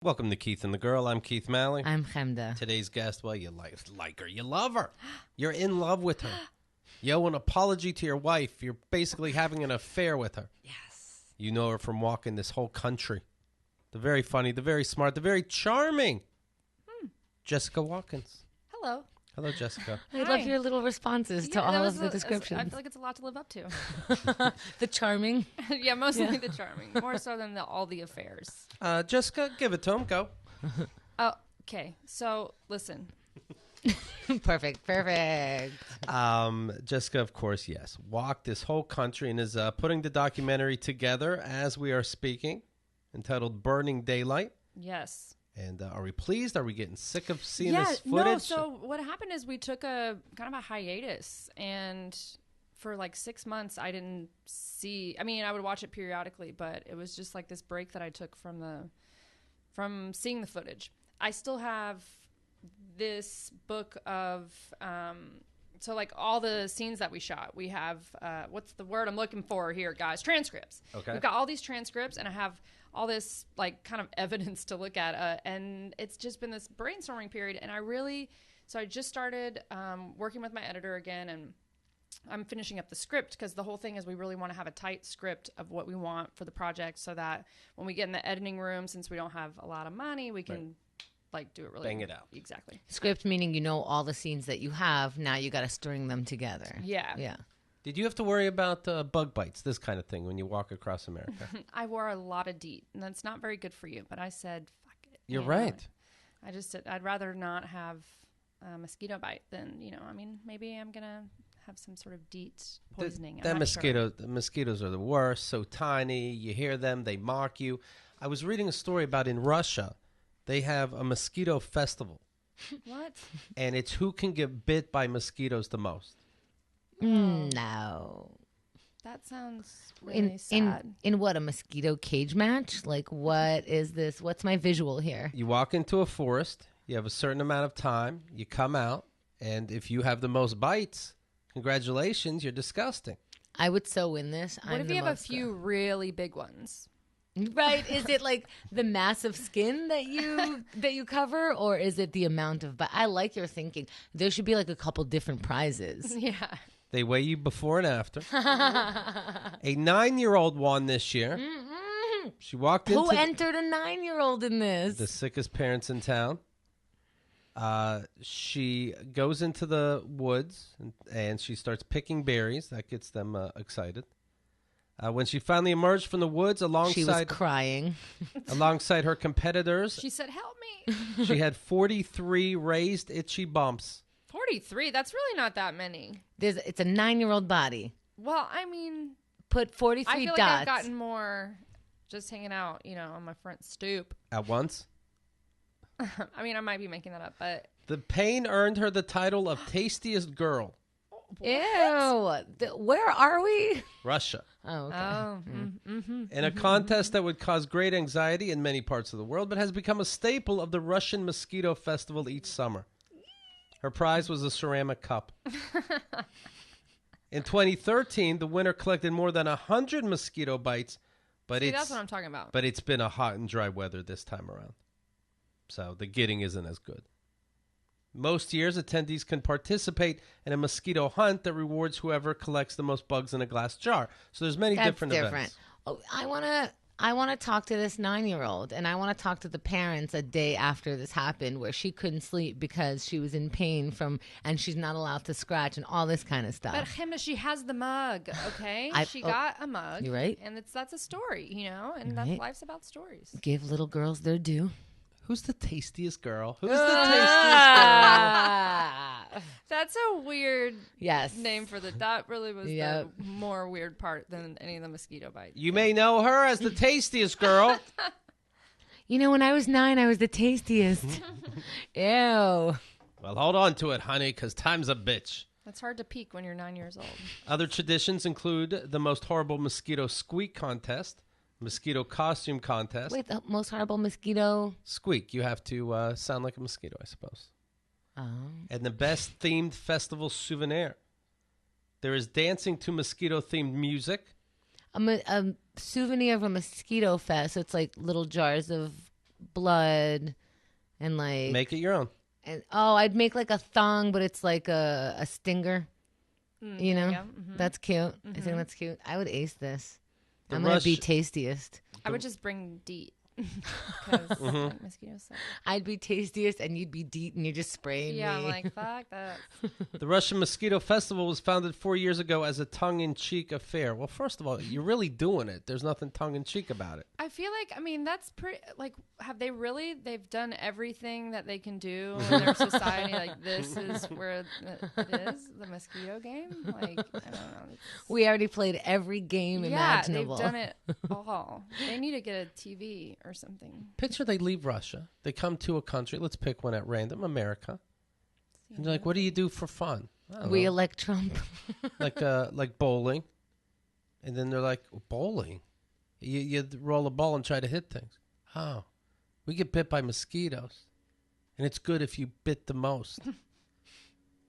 Welcome to Keith and the Girl. I'm Keith Malley. I'm Chemda. Today's guest, well, you like her. You love her. You're in love with her. You owe an apology to your wife. You're basically having an affair with her. Yes. You know her from walking this whole country. The very funny, the very smart, the very charming Jessica Watkins. Hello. Hello, Jessica. I love your little responses to all of the I descriptions. feel like it's a lot to live up to. The charming. Yeah, mostly the charming. More so than all the affairs. Jessica, give it to him. Go. Oh, okay. So, listen. Perfect. Jessica, of course, yes, walked this whole country and is putting the documentary together as we are speaking, entitled Burning Daylight. Yes. And are we pleased? Are we getting sick of seeing Yeah, this footage? no, so what happened is we took a kind of a hiatus, and for like 6 months I didn't see, I mean, I would watch it periodically, but it was just like this break that I took from seeing the footage. I still have this book of so like all the scenes that we shot, we have what's the word I'm looking for here, guys? Transcripts. Okay. We've got all these transcripts, and I have all this like kind of evidence to look at, and it's just been this brainstorming period. And I just started working with my editor again, and I'm finishing up the script, because the whole thing is we really want to have a tight script of what we want for the project, so that when we get in the editing room, since we don't have a lot of money, we can like do it really bang it out. Exactly. Script meaning you know all the scenes that you have. Now you got to string them together. Yeah. Did you have to worry about bug bites, this kind of thing, when you walk across America? I wore a lot of DEET, and that's not very good for you, but I said, fuck it. You're know? right. I just said, I'd rather not have a mosquito bite than, I mean, maybe I'm going to have some sort of DEET poisoning. The mosquitoes are the worst, so tiny. You hear them, they mock you. I was reading a story about in Russia, they have a mosquito festival. What? And it's who can get bit by mosquitoes the most. No. That sounds really sad. In what, a mosquito cage match? Like, what is this? What's my visual here? You walk into a forest, you have a certain amount of time, you come out, and if you have the most bites, congratulations, you're disgusting. I would so win this. What if you have a few really big ones? Right? Is it like the massive skin that you cover, or is it the amount of? But I like your thinking. There should be like a couple different prizes. Yeah. They weigh you before and after. A 9-year-old won this year. Mm-hmm. She walked into... Who entered a 9-year-old in this? The sickest parents in town. She goes into the woods and she starts picking berries. That gets them excited. When she finally emerged from the woods she was crying. Alongside her competitors. She said, help me. She had 43 raised itchy bumps. 43? That's really not that many. It's a 9-year-old body. Well, I mean... Put 43 I feel dots. like I've gotten more just hanging out, on my front stoop. At once? I mean, I might be making that up, but... The pain earned her the title of tastiest girl. What? Ew. Where are we? Russia. Oh, okay. Oh, In a contest that would cause great anxiety in many parts of the world, but has become a staple of the Russian Mosquito Festival each summer. Her prize was a ceramic cup. In 2013, the winner collected more than 100 mosquito bites, but that's what I'm talking about. But it's been a hot and dry weather this time around, so the getting isn't as good. Most years, attendees can participate in a mosquito hunt that rewards whoever collects the most bugs in a glass jar. So there's many different events. Oh, I want to talk to this 9-year-old, and I want to talk to the parents a day after this happened, where she couldn't sleep because she was in pain and she's not allowed to scratch and all this kind of stuff. But Chemda, she has the mug, okay? She got a mug. You're right. And that's a story, and that's life's about stories. Give little girls their due. Who's the tastiest girl? Who's the tastiest girl? That's a weird name for that really was the more weird part than any of the mosquito bites. You may know her as the tastiest girl. When I was 9, I was the tastiest. Ew. Well, hold on to it, honey, because time's a bitch. It's hard to peak when you're 9 years old. Other traditions include the most horrible mosquito squeak contest, mosquito costume contest. Wait, the most horrible mosquito? Squeak. You have to sound like a mosquito, I suppose. Oh. And the best themed festival souvenir. There is dancing to mosquito-themed music. A souvenir of a mosquito fest. So it's like little jars of blood and like Make it your own. and I'd make like a thong, but it's like a stinger. You know, that's cute. I think that's cute. I would ace this. I'm gonna be tastiest. I would just bring DEET because mosquitoes suck. I'd be tastiest, and you'd be DEET, and you're just spraying me. Yeah, I'm like, fuck that. The Russian Mosquito Festival was founded 4 years ago as a tongue-in-cheek affair. Well, first of all, you're really doing it. There's nothing tongue-in-cheek about it. I feel like, I mean, that's pretty, like, have they really, they've done everything that they can do in their society. Like, this is where it is, the mosquito game. Like, I don't know. We already played every game imaginable. Yeah, they've done it all. They need to get a TV or something. Picture they leave Russia. They come to a country. Let's pick one at random, America. And they're like, what do you do for fun? We elect Trump. like bowling. And then they're like, bowling? You roll a ball and try to hit things. Oh, we get bit by mosquitoes. And it's good if you bit the most.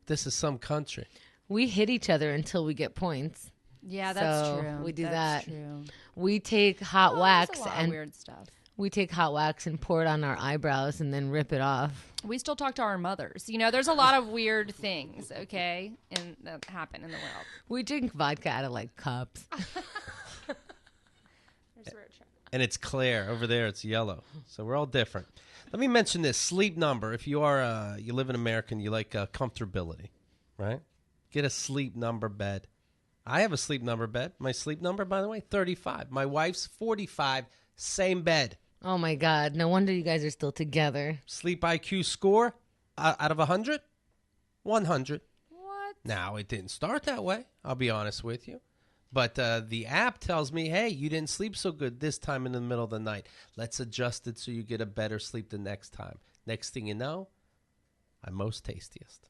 This is some country. We hit each other until we get points. Yeah, that's So true. we do That's that. True. We take hot wax There's a lot and of weird stuff. we take hot wax and pour it on our eyebrows and then rip it off. We still talk to our mothers. You know, there's a lot of weird things, okay, and that happen in the world. We drink vodka out of like cups. And it's clear. Over there, it's yellow. So we're all different. Let me mention this. Sleep number. If you are, you live in America and you like comfortability, right? Get a sleep number bed. I have a sleep number bed. My sleep number, by the way, 35. My wife's 45. Same bed. Oh my God. No wonder you guys are still together. Sleep IQ score out of 100? 100. What? Now, it didn't start that way. I'll be honest with you. But the app tells me, hey, you didn't sleep so good this time in the middle of the night. Let's adjust it so you get a better sleep the next time. Next thing you know, I'm most tastiest.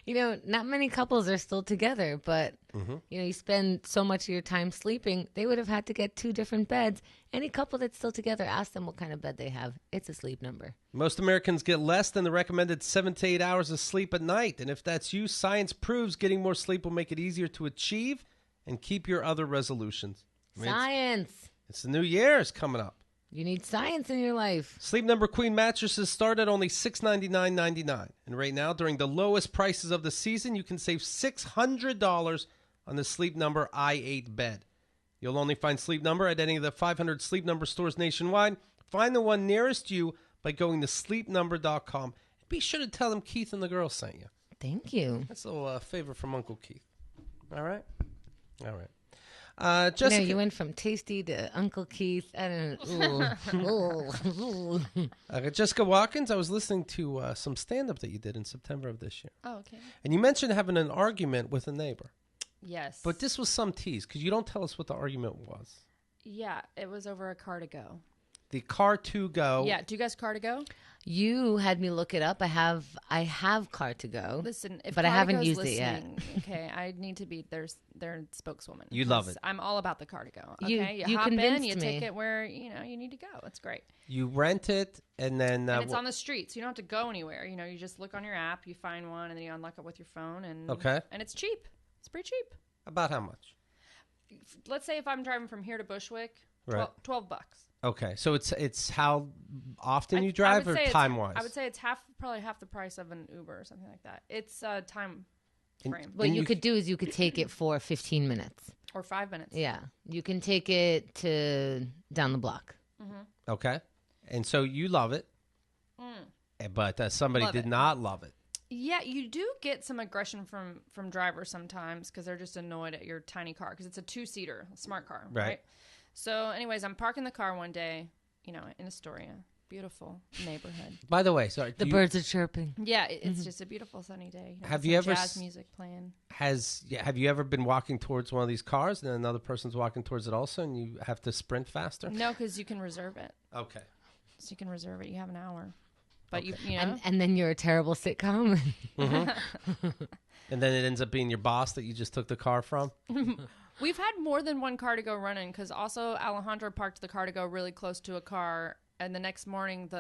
You know, not many couples are still together, but, you know, you spend so much of your time sleeping, they would have had to get 2 different beds. Any couple that's still together, ask them what kind of bed they have. It's a sleep number. Most Americans get less than the recommended 7 to 8 hours of sleep at night. And if that's you, science proves getting more sleep will make it easier to achieve and keep your other resolutions. Science. It's the new year is coming up. You need science in your life. Sleep Number Queen mattresses start at only $699.99. And right now, during the lowest prices of the season, you can save $600 on the Sleep Number i8 bed. You'll only find Sleep Number at any of the 500 Sleep Number stores nationwide. Find the one nearest you by going to sleepnumber.com. Be sure to tell them Keith and the girls sent you. Thank you. That's a little favor from Uncle Keith. All right? All right. Jessica, No, you went from Tasty to Uncle Keith. I don't know. Jessica Watkins, I was listening to some stand-up that you did in September of this year. Oh, okay. And you mentioned having an argument with a neighbor. Yes. But this was some tease, because you don't tell us what the argument was. Yeah, it was over a car to go. The car to go. Yeah, do you guys car to go? You had me look it up. I have car to go. Listen, if but I haven't Car-to-Go's used it yet. Okay, I need to be their spokeswoman. You love it. I'm all about the car to go. You Okay, you hop in, convinced you me. take it where you need to go. It's great. You rent it, and then... and it's on the street, so you don't have to go anywhere. You know, you just look on your app, you find one, and then you unlock it with your phone, and Okay. and it's cheap. It's pretty cheap. About how much? Let's say if I'm driving from here to Bushwick, Right. $12. Okay, so it's how often you drive, or time-wise? I would say it's probably half the price of an Uber or something like that. It's time frame. What you could do is you could take it for 15 minutes. Or 5 minutes. Yeah. You can take it to down the block. Okay. And so you love it, but somebody did not love it. Yeah, you do get some aggression from drivers sometimes because they're just annoyed at your tiny car because it's a 2-seater, smart car, right? So anyways, I'm parking the car one day, in Astoria. Beautiful neighborhood. By the way, sorry. The birds are chirping. Yeah, it's just a beautiful sunny day. Have some you ever jazz music playing? Have you ever been walking towards one of these cars and another person's walking towards it also, and you have to sprint faster? No, because you can reserve it. Okay. So you can reserve it. You have an hour. But Okay. you know. And then you're a terrible sitcom. And then it ends up being your boss that you just took the car from? We've had more than one car to go running because also Alejandro parked the car to go really close to a car. And the next morning,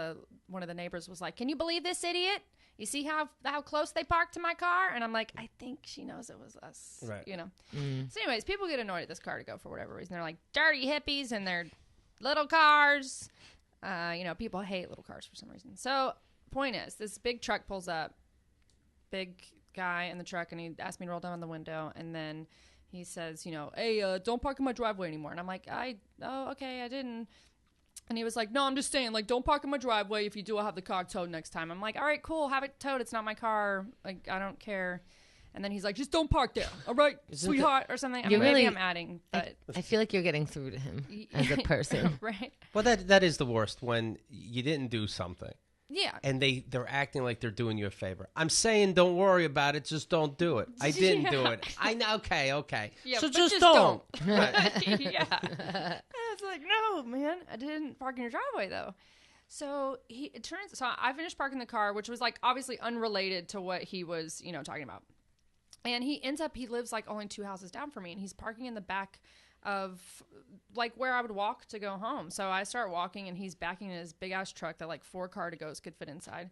one of the neighbors was like, "Can you believe this idiot? You see how close they parked to my car?" And I'm like, I think she knows it was us. Right. So anyways, people get annoyed at this car to go for whatever reason. They're like, dirty hippies, and they're little cars. People hate little cars for some reason. So point is, this big truck pulls up, big guy in the truck, and he asked me to roll down the window, and then he says, hey, don't park in my driveway anymore. And I'm like, okay, I didn't. And he was like, no, I'm just saying, like, don't park in my driveway. If you do, I'll have the car towed next time. I'm like, all right, cool, have it towed. It's not my car. Like, I don't care. And then he's like, just don't park there. All right, sweetheart, or something. Maybe I'm adding, but I feel like you're getting through to him as a person. Right. Well, that is the worst, when you didn't do something. Yeah. And they're acting like they're doing you a favor. I'm saying don't worry about it. Just don't do it. I didn't do it. I know. Okay. Yeah, so just don't. Yeah. It's like, no, man. I didn't park in your driveway, though. So I finished parking the car, which was like obviously unrelated to what he was, talking about. And he lives like only 2 houses down from me. And he's parking in the back of like where I would walk to go home. So I start walking, and he's backing in his big ass truck that like 4 car-to-goes could fit inside.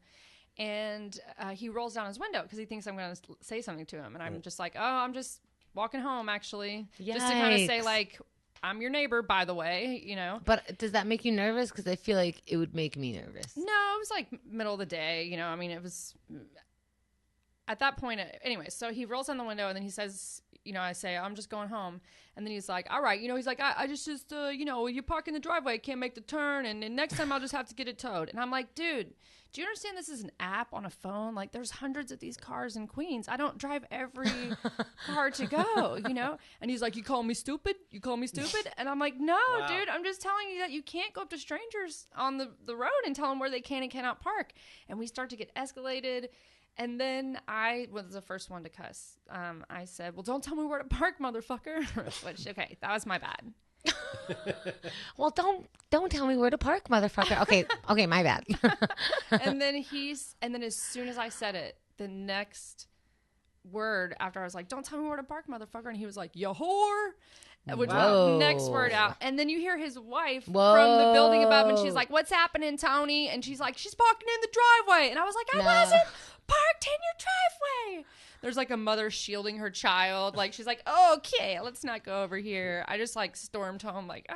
And he rolls down his window because he thinks I'm going to say something to him. And I'm just like, oh, I'm just walking home, actually. Yikes. Just to kind of say, like, I'm your neighbor, by the way, But does that make you nervous? Because I feel like it would make me nervous. No, it was like middle of the day, it was at that point. Anyway, so he rolls down the window, and then he says, I say, I'm just going home. And then he's like, all right, he's like, I just you park in the driveway, I can't make the turn, and next time I'll just have to get it towed. And I'm like, dude, do you understand this is an app on a phone? Like, there's hundreds of these cars in Queens. I don't drive every car to go, And he's like, you call me stupid? And I'm like, no, wow, dude, I'm just telling you that you can't go up to strangers on the road and tell them where they can and cannot park. And we start to get escalated. And then I was the first one to cuss. I said, well, don't tell me where to park, motherfucker. Which, okay, that was my bad. Well, don't tell me where to park, motherfucker. Okay, my bad. and then as soon as I said it, the next word after I was like, don't tell me where to park, motherfucker. And he was like, you whore. Which was the next word out. And then you hear his wife from the building above, and she's like, what's happening, Tony? And she's like, she's parking in the driveway. And I was like, I wasn't parked in your driveway. There's like a mother shielding her child. Like, she's like, okay, let's not go over here. I just like stormed home like,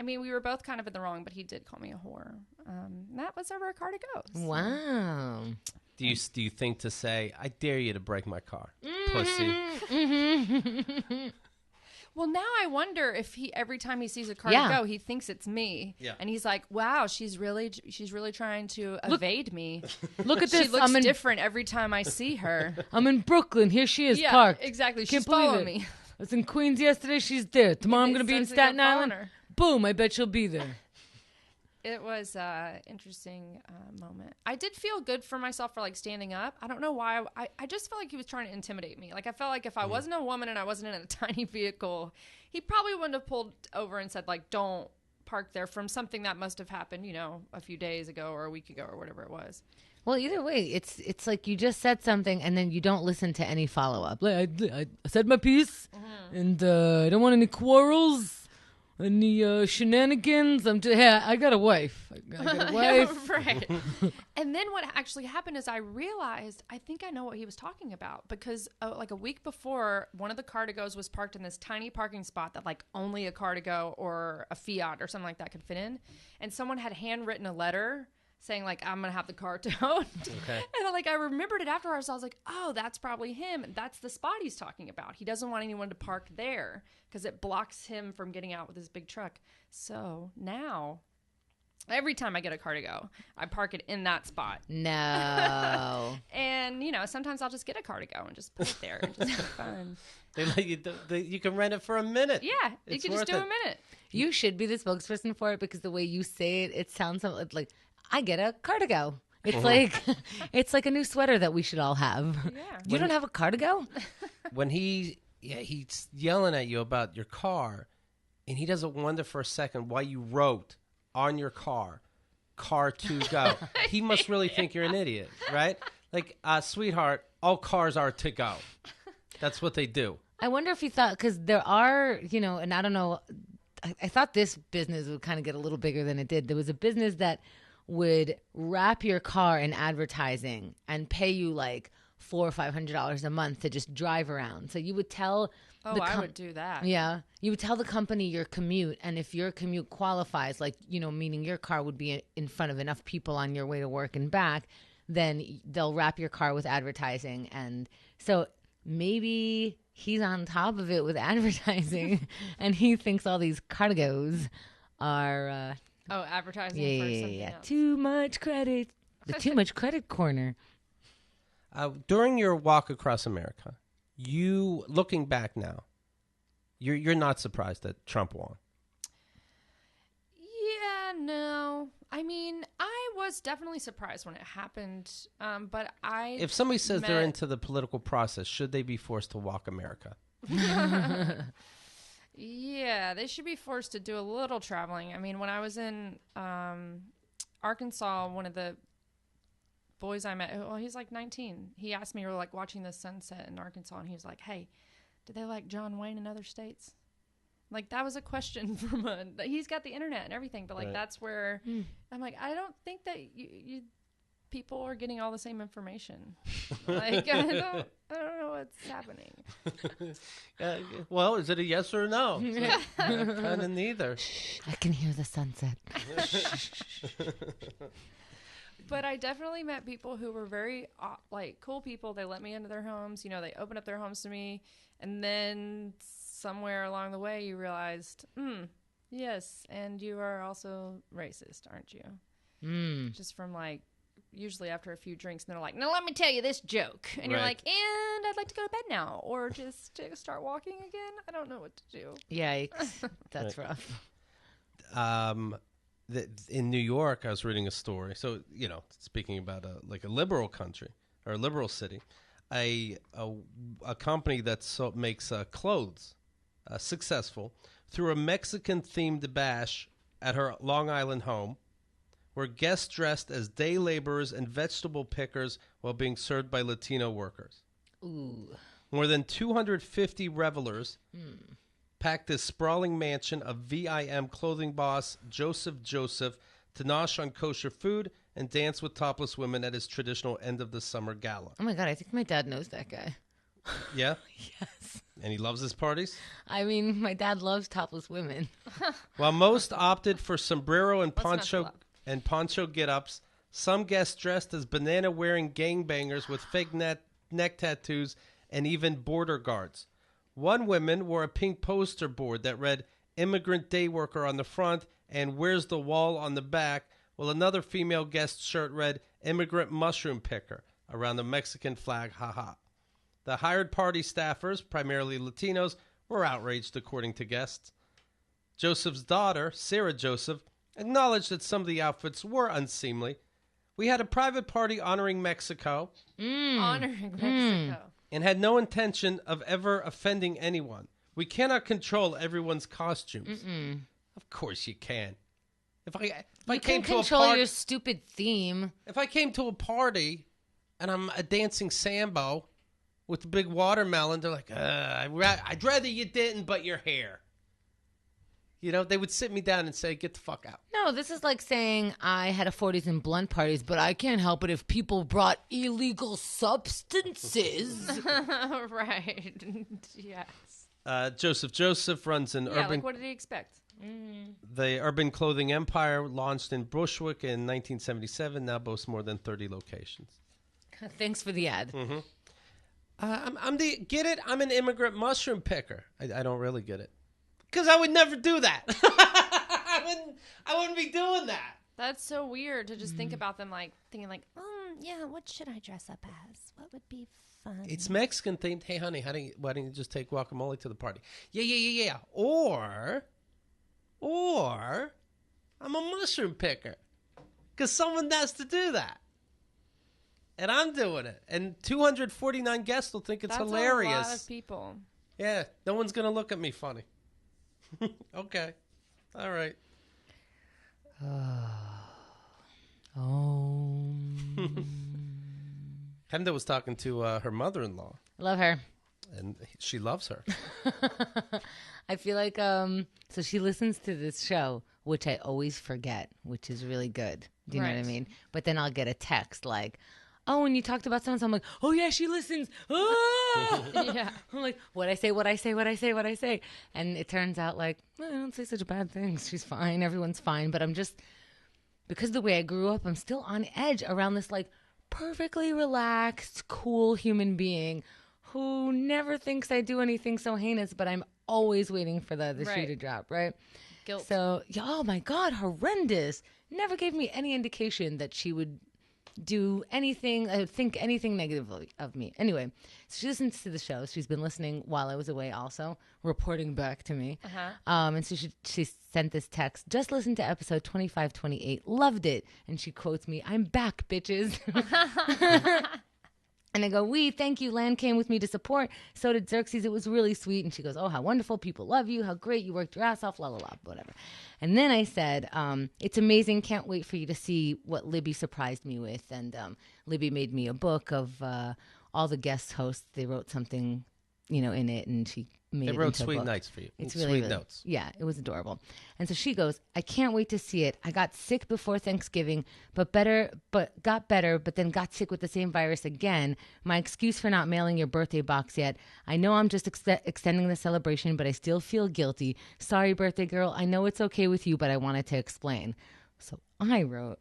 we were both kind of in the wrong, but he did call me a whore. That was over a car to go. So. Wow. Do you think to say, I dare you to break my car, pussy? Well, now I wonder if every time he sees a car to go, he thinks it's me. Yeah. And he's like, wow, she's really trying to evade me. Look at this. She looks different every time I see her. I'm in Brooklyn. Here she is parked. Exactly. She's following me. I was in Queens yesterday. She's there. Tomorrow I'm going to be in Staten Island. Boom. I bet she'll be there. It was an interesting moment. I did feel good for myself for like standing up. I don't know why. I just felt like he was trying to intimidate me. Like, I felt like if I wasn't a woman and I wasn't in a tiny vehicle, he probably wouldn't have pulled over and said like, don't park there, from something that must have happened, a few days ago or a week ago or whatever it was. Well, either way, it's like you just said something and then you don't listen to any follow-up. Like, I said my piece, and I don't want any quarrels. Any shenanigans? I got a wife. I got a wife. Right. And then what actually happened is I realized, I think I know what he was talking about, because like a week before, one of the car-to-goes was parked in this tiny parking spot that like only a car-to-go or a Fiat or something like that could fit in. And someone had handwritten a letter saying like, I'm going to have the car towed. Okay. And like, I remembered it afterwards. I was like, oh, that's probably him. That's the spot he's talking about. He doesn't want anyone to park there because it blocks him from getting out with his big truck. So now every time I get a car to go, I park it in that spot. No. And, sometimes I'll just get a car to go and just put it there and just have fun. They let you can rent it for a minute. Yeah, you can just do a minute. You should be the spokesperson for it, because the way you say it sounds like, I get a car to go. It's like a new sweater that we should all have. Yeah. You don't have a car to go? When he's yelling at you about your car, and he doesn't wonder for a second why you wrote on your car to go. He must really think you're an idiot, right? Like, sweetheart, all cars are to go. That's what they do. I wonder if he thought, because there are, and I don't know, I thought this business would kind of get a little bigger than it did. There was a business that would wrap your car in advertising and pay you like $400 or $500 a month to just drive around. So you would tell. Oh, I would do that. Yeah. You would tell the company your commute, and if your commute qualifies, like, meaning your car would be in front of enough people on your way to work and back, then they'll wrap your car with advertising. And so maybe he's on top of it with advertising and he thinks all these cargos are... advertising for something else. Too much credit. The too much credit corner. During your walk across America, you, looking back now, you're not surprised that Trump won. Yeah, no. I mean, I was definitely surprised when it happened, but If somebody says they're into the political process, should they be forced to walk America? Yeah, they should be forced to do a little traveling. I mean, when I was in Arkansas, one of the boys I met, he's like 19. He asked me, we were like watching the sunset in Arkansas, and he was like, "Hey, do they like John Wayne in other states?" Like, that was a question from he's got the internet and everything, but like that's where I'm like, I don't think that you people are getting all the same information. Like, I don't know what's happening. Well, is it a yes or a no? Kind of neither. I can hear the sunset. But I definitely met people who were very cool people. They let me into their homes. They opened up their homes to me, and then somewhere along the way you realized, yes, and you are also racist, aren't you? Just from usually after a few drinks, and they're like, "Now let me tell you this joke," and you're like, "And I'd like to go to bed now, or just to start walking again. I don't know what to do." Yikes, that's rough. In New York, I was reading a story. So, speaking about a liberal country or a liberal city, a company that makes clothes successful through a Mexican-themed bash at her Long Island home, where guests dressed as day laborers and vegetable pickers while being served by Latino workers. Ooh. More than 250 revelers packed this sprawling mansion of VIM clothing boss Joseph to nosh on kosher food and dance with topless women at his traditional end-of-the-summer gala. Oh, my God, I think my dad knows that guy. Yeah? Yes. And he loves his parties? I mean, my dad loves topless women. While most opted for sombrero and poncho get-ups, some guests dressed as banana-wearing gangbangers with fake neck tattoos and even border guards. One woman wore a pink poster board that read "Immigrant Day Worker" on the front and "Where's the Wall" on the back, while another female guest's shirt read "Immigrant Mushroom Picker" around the Mexican flag, haha. The hired party staffers, primarily Latinos, were outraged, according to guests. Joseph's daughter, Sarah Joseph, acknowledged that some of the outfits were unseemly. "We had a private party honoring Mexico. Honoring Mexico. And had no intention of ever offending anyone. We cannot control everyone's costumes." Of course you can. If I came to control your stupid theme. If I came to a party and I'm a dancing sambo with a big watermelon, they're like, "I'd rather you didn't, but your hair." They would sit me down and say, "Get the fuck out." No, this is like saying I had a 40s and blunt parties, but I can't help it if people brought illegal substances. Right. Yes. Joseph runs an urban... what did he expect? The urban clothing empire launched in Bushwick in 1977, now boasts more than 30 locations. Thanks for the ad. Get it? I'm an immigrant mushroom picker. I don't really get it. Because I would never do that. I wouldn't be doing that. That's so weird to just think about them thinking yeah, what should I dress up as? What would be fun? It's Mexican themed. "Hey, honey, why don't you just take guacamole to the party?" Yeah. Or I'm a mushroom picker. Because someone has to do that. And I'm doing it. And 249 guests will think it's hilarious. That's a lot of people. Yeah, no one's going to look at me funny. Okay. All right. Chemda was talking to her mother-in-law. Love her. And she loves her. I feel like, so she listens to this show, which I always forget, which is really good. Do you know what I mean? But then I'll get a text like, oh, and you talked about so-and-so. I'm like, oh, yeah, she listens. Oh! Yeah. I'm like, what I say. And it turns out like, I don't say such bad things. She's fine. Everyone's fine. But I'm just, because of the way I grew up, I'm still on edge around this like perfectly relaxed, cool human being who never thinks I do anything so heinous, but I'm always waiting for the shoe Right. to drop, right? Guilt. So, oh my God, horrendous. Never gave me any indication that she would do anything, think anything negatively of me. Anyway, so she listens to the show. She's been listening while I was away also, reporting back to me. And so she sent this text, just listened to episode 2528, loved it. And she quotes me, I'm back, bitches. And I go, thank you. Lan came with me to support. So did Xerxes. It was really sweet. And she goes, oh, how wonderful. People love you. How great. You worked your ass off, la, la, la, whatever. And then I said, it's amazing. Can't wait for you to see what Libby surprised me with. And Libby made me a book of all the guest hosts. They wrote something, in it. And she made They it wrote into a sweet book. nights for you. It's Sweet really, really, notes. yeah, it was adorable. And so she goes, I can't wait to see it. I got sick before Thanksgiving, but got better, but then got sick with the same virus again. My excuse for not mailing your birthday box yet. I know I'm just extending the celebration, but I still feel guilty. Sorry, birthday girl. I know it's okay with you, but I wanted to explain. So I wrote,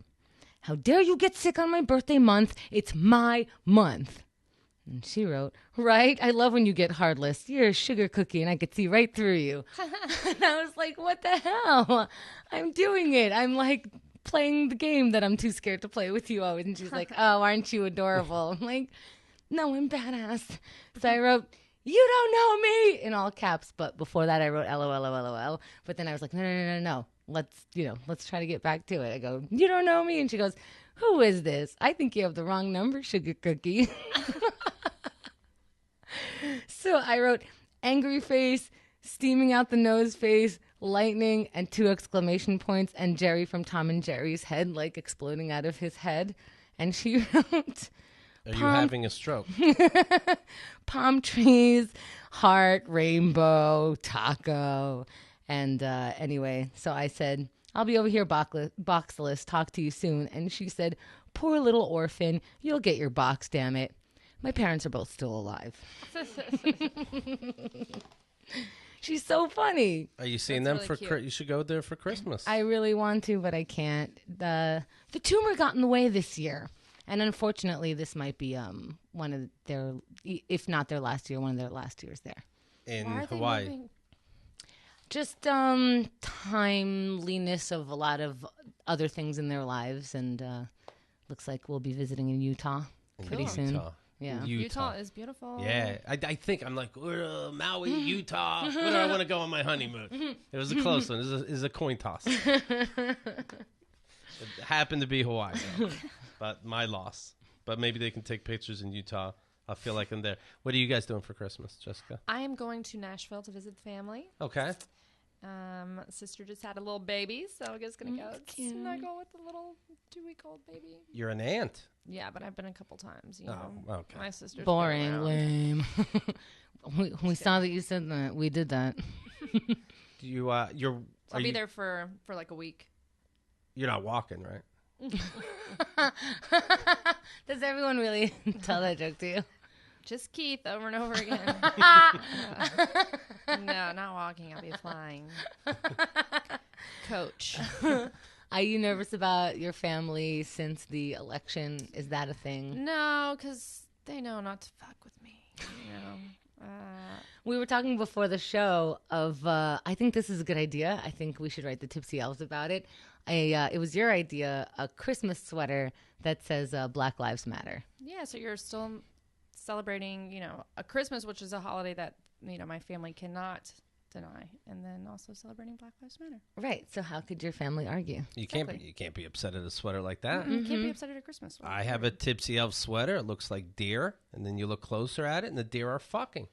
how dare you get sick on my birthday month? It's my month. And she wrote, right? I love when you get heartless. You're a sugar cookie and I could see right through you. And I was like, what the hell? I'm doing it. I'm like playing the game that I'm too scared to play with you always. And she's like, oh, aren't you adorable? I'm like, no, I'm badass. So I wrote, you don't know me in all caps. But before that I wrote LOL. But then I was like, no. Let's try to get back to it. I go, you don't know me? And she goes, who is this? I think you have the wrong number, sugar cookie. So I wrote angry face, steaming out the nose face, lightning, and 2 exclamation points, and Jerry from Tom and Jerry's head, like exploding out of his head. And she wrote, Are you having a stroke? palm trees, heart, rainbow, taco. And anyway, so I said, I'll be over here boxless, talk to you soon. And she said, poor little orphan, you'll get your box, damn it. My parents are both still alive. She's so funny. Are you seeing That's them really for cute. You should go there for Christmas. I really want to, but I can't. The tumor got in the way this year. And unfortunately, this might be one of their, if not their last year, one of their last years there. In Why are they Hawaii. moving? Just timeliness of a lot of other things in their lives. And looks like we'll be visiting in Utah pretty soon. Utah. Yeah. Utah is beautiful. Yeah, I think I'm like Maui, Utah. Where do I want to go on my honeymoon? It was a close one. It was a coin toss. It happened to be Hawaii, though. But my loss. But maybe they can take pictures in Utah. I feel like I'm there. What are you guys doing for Christmas, Jessica? I am going to Nashville to visit the family. Okay. Sister just had a little baby, so I'm just gonna go snuggle with the little 2-week-old baby. You're an aunt. Yeah, but I've been a couple times. You know, Oh, okay. my sister's Boring, been around. lame. we saw that you said that. We did that. Do you you're So I'll be there for like a week. You're not walking, right? Does everyone really tell that joke to you? Just Keith over and over again. No, not walking. I'll be flying. Coach. Are you nervous about your family since the election? Is that a thing? No, because they know not to fuck with me. You know. We were talking before the show of, I think this is a good idea. I think we should write the Tipsy Elves about it. It was your idea, a Christmas sweater that says Black Lives Matter. Yeah, so you're still celebrating, you know, a Christmas, which is a holiday that, you know, my family cannot deny, and then also celebrating Black Lives Matter. Right. So how could your family argue? You Exactly. can't be upset at a sweater like that. You can't be upset at a Christmas one. I have a Tipsy Elf sweater. It looks like deer, and then you look closer at it, and the deer are fucking.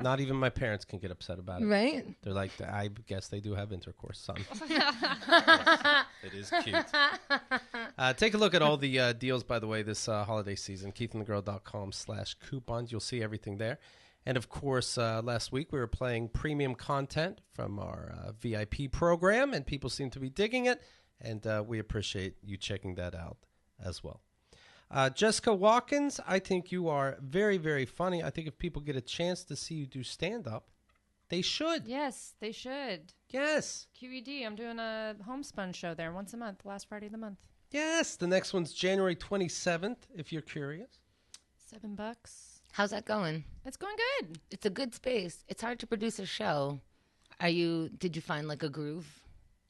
Not even my parents can get upset about it. Right? They're like, I guess they do have intercourse, son. It is cute. Take a look at all the deals, by the way, this holiday season. KeithandTheGirl.com/coupons. You'll see everything there. And, of course, last week we were playing premium content from our VIP program, and people seem to be digging it, and we appreciate you checking that out as well. Jessica Watkins, I think you are very, very funny. I think if people get a chance to see you do stand-up, they should. Yes, they should. Yes. QED, I'm doing a homespun show there once a month, last Friday of the month. Yes. The next one's January 27th, if you're curious. $7. How's that going? It's going good. It's a good space. It's hard to produce a show. Did you find like a groove?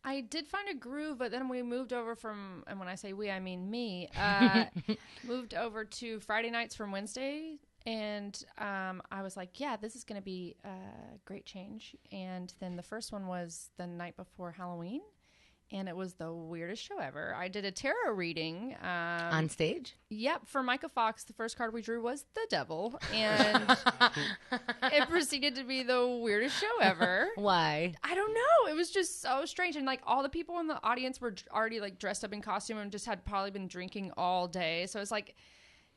I did find a groove, but then we moved over from, and when I say we, I mean me, moved over to Friday nights from Wednesday. And I was like, yeah, this is going to be a great change. And then the first one was the night before Halloween. And it was the weirdest show ever. I did a tarot reading. On stage? Yep. For Micah Fox, the first card we drew was the devil. And it proceeded to be the weirdest show ever. Why? I don't know. It was just so strange. And like all the people in the audience were already like dressed up in costume and just had probably been drinking all day. So it's like,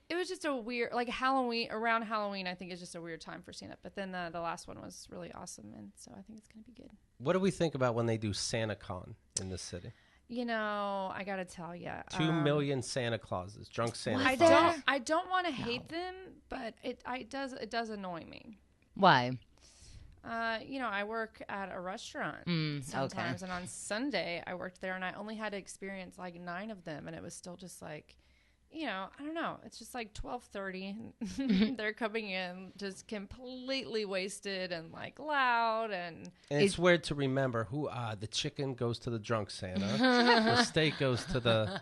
it was just a weird, like around Halloween, I think is just a weird time for stand-up. But then the last one was really awesome. And so I think it's going to be good. What do we think about when they do SantaCon in the city? You know, I got to tell you. 2 million Santa Clauses, drunk Santa I Clauses. don't want to hate them, but it does annoy me. Why? You know, I work at a restaurant sometimes. And on Sunday, I worked there and I only had to experience like 9 of them. And it was still just like, you know, I don't know. It's just like 12:30. They're coming in just completely wasted and like loud. And it's weird to remember who the chicken goes to the drunk Santa. The steak goes to the...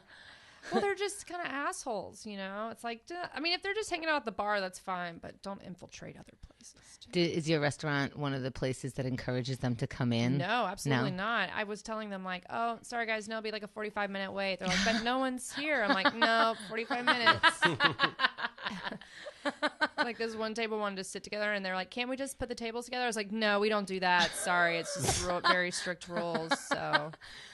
Well, they're just kind of assholes, you know? It's like, I mean, if they're just hanging out at the bar, that's fine, but don't infiltrate other places. Is your restaurant one of the places that encourages them to come in? No, absolutely not. I was telling them, like, oh, sorry, guys, no, it'll be like a 45-minute wait. They're like, but no one's here. I'm like, no, 45 minutes. Like, this one table wanted to sit together, and they're like, can't we just put the tables together? I was like, no, we don't do that. Sorry, it's just very strict rules, so...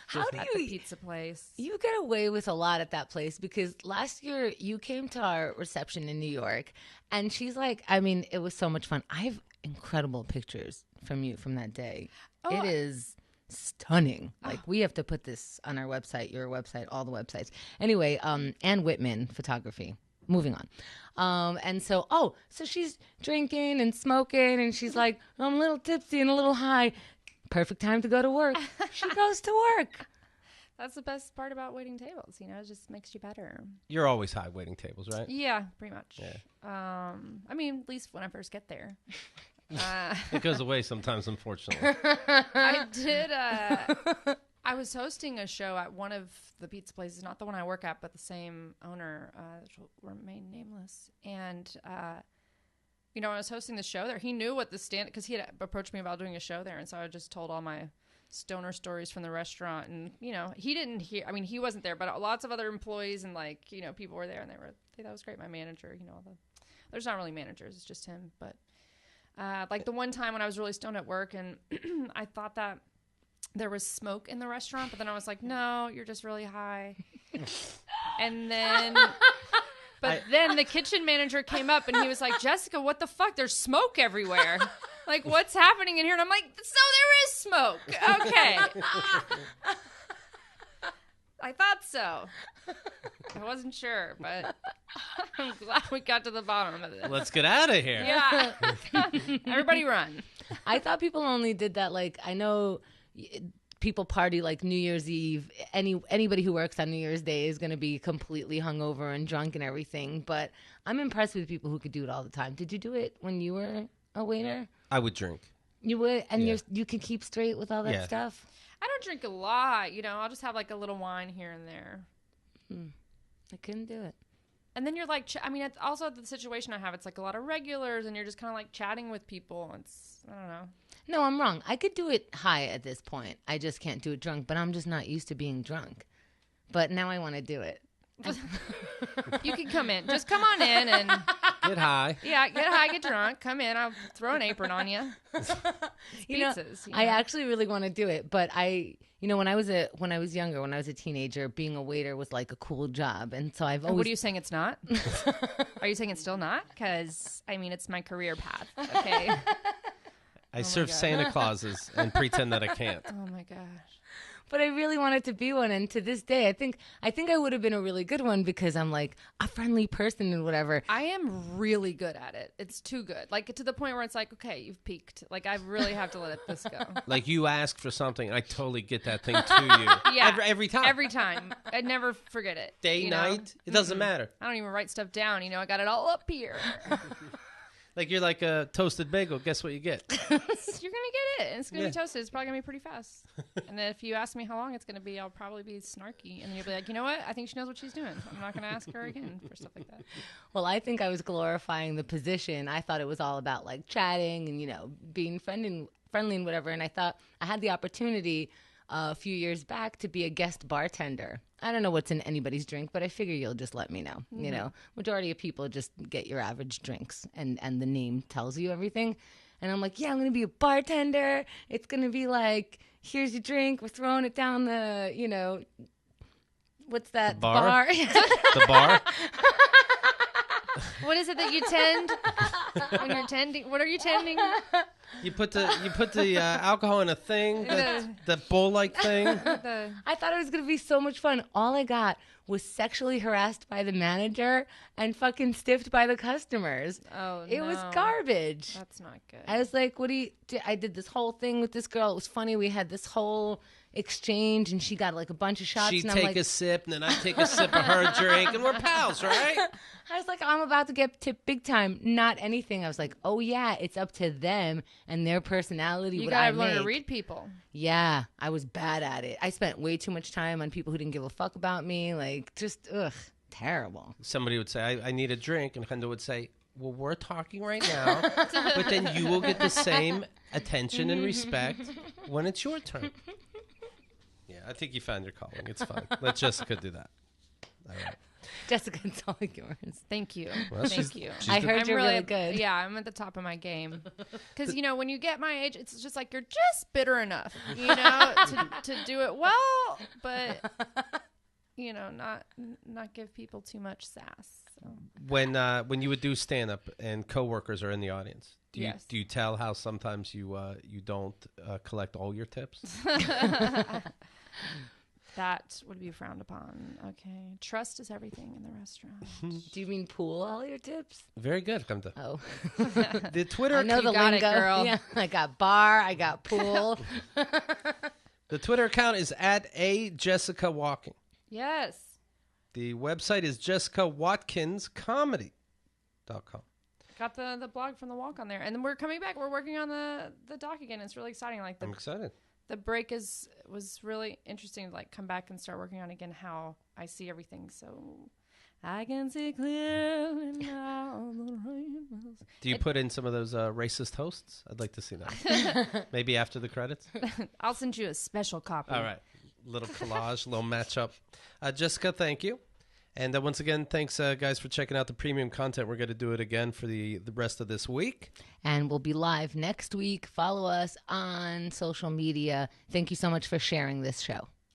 How do at you the pizza place? You get away with a lot at that place because last year you came to our reception in New York and she's like, I mean, it was so much fun. I have incredible pictures from you from that day. It is stunning. Like we have to put this on our website, your website, all the websites. Anyway, Ann Whitman photography. Moving on. And so she's drinking and smoking and she's like, I'm a little tipsy and a little high. Perfect time to go to work. She goes to work. That's the best part about waiting tables. You know, it just makes you better. You're always high waiting tables, right? Yeah, pretty much. Yeah. I mean, at least when I first get there. It goes away sometimes, unfortunately. I did. I was hosting a show at one of the pizza places, not the one I work at, but the same owner, which will remain nameless. And, you know, I was hosting the show there. He knew what the stand, because he had approached me about doing a show there. And so I just told all my stoner stories from the restaurant. And, you know, he didn't hear, I mean, he wasn't there, but lots of other employees and like, you know, people were there and they thought that was great. My manager, you know, there's not really managers. It's just him. But like the one time when I was really stoned at work and I thought that there was smoke in the restaurant, but then I was like, no, you're just really high. And then... But then the kitchen manager came up and he was like, Jessica, what the fuck? There's smoke everywhere. Like, what's happening in here? And I'm like, so there is smoke. Okay. I thought so. I wasn't sure, but I'm glad we got to the bottom of this. Let's get out of here. Yeah. Everybody run. I thought people only did that, like, I know... people party like New Year's Eve. Anybody who works on New Year's Day is going to be completely hungover and drunk and everything. But I'm impressed with people who could do it all the time. Did you do it when you were a waiter? I would drink. You would? And you can keep straight with all that stuff? I don't drink a lot. You know, I'll just have like a little wine here and there. I couldn't do it. And then you're like, I mean, it's also the situation I have. It's like a lot of regulars and you're just kind of like chatting with people. It's, I don't know. No, I'm wrong. I could do it high at this point. I just can't do it drunk, but I'm just not used to being drunk. But now I want to do it. You can come in. Just come on in and... Get high. Yeah, get high, get drunk. Come in. I'll throw an apron on you. You know, I actually really want to do it, but when I was younger, when I was a teenager, being a waiter was like a cool job, and so I've always... What are you saying it's not? Are you saying it's still not? Because, I mean, it's my career path, okay? I serve Santa Clauses and pretend that I can't. Oh, my gosh. But I really wanted to be one, and to this day, I think I would have been a really good one because I'm like a friendly person and whatever. I am really good at it. It's too good. Like to the point where it's like, okay, you've peaked. Like I really have to let this go. Like you ask for something, I totally get that thing to you. Yeah, every time. Every time. I never forget it. Day, night, it doesn't matter. I don't even write stuff down. I got it all up here. Like you're like a toasted bagel. Guess what you get? You're gonna get it. It's gonna Yeah. be toasted. It's probably gonna be pretty fast. And then if you ask me how long it's gonna be, I'll probably be snarky. And then you'll be like, you know what? I think she knows what she's doing. I'm not gonna ask her again for stuff like that. Well, I think I was glorifying the position. I thought it was all about like chatting and being friendly and whatever. And I thought I had the opportunity a few years back to be a guest bartender. I don't know what's in anybody's drink, but I figure you'll just let me know. Mm-hmm. Majority of people just get your average drinks, and the name tells you everything. And I'm like, yeah, I'm going to be a bartender. It's going to be like, here's your drink. We're throwing it down the, what's that? The bar? The The bar? What is it that you tend when you're tending? What are you tending? You put the alcohol in a thing, that bowl-like thing. I thought it was going to be so much fun. All I got was sexually harassed by the manager and fucking stiffed by the customers. Oh, It was garbage. That's not good. I was like, what do you do? I did this whole thing with this girl. It was funny. We had this whole exchange, and she got like a bunch of shots. She'd and I'm take like, a sip, and then I'd take a sip of her drink, and we're pals, right? I was like, I'm about to get tipped big time. Not anything. I was like, oh yeah, it's up to them and their personality. You what gotta I learn to make. read people. Yeah, I was bad at it. I spent way too much time on people who didn't give a fuck about me. Like, just, terrible. Somebody would say, I need a drink, and Chemda would say, well, we're talking right now, but then you will get the same attention and respect when it's your turn. Yeah, I think you found your calling. It's fine. Let Jessica do that. All right. Jessica, it's all yours. Thank you. Well, Thank you. I heard you're really good. Yeah, I'm at the top of my game. Because, when you get my age, it's just like you're just bitter enough, to do it well, but, not give people too much sass. So. When you would do stand-up and coworkers are in the audience, do you tell how sometimes you don't collect all your tips? That would be frowned upon. Okay. Trust is everything in the restaurant. Do you mean pool all your tips? Very good, Chemda. Oh. The Twitter I know the got lingo. it, girl. Yeah, I got bar, I got pool. The Twitter account is at @JessicaWalking. Yes. The website is JessicaWatkinsComedy.com. Got the blog from the walk on there. And then we're coming back. We're working on the doc again. It's really exciting. Like I'm excited. the break was really interesting to like come back and start working on again how I see everything. So I can see clearly now. Do you put in some of those racist hosts? I'd like to see that. Maybe after the credits. I'll send you a special copy. All right. Little collage, little matchup. Jessica, thank you. And once again, thanks, guys, for checking out the premium content. We're going to do it again for the rest of this week. And we'll be live next week. Follow us on social media. Thank you so much for sharing this show.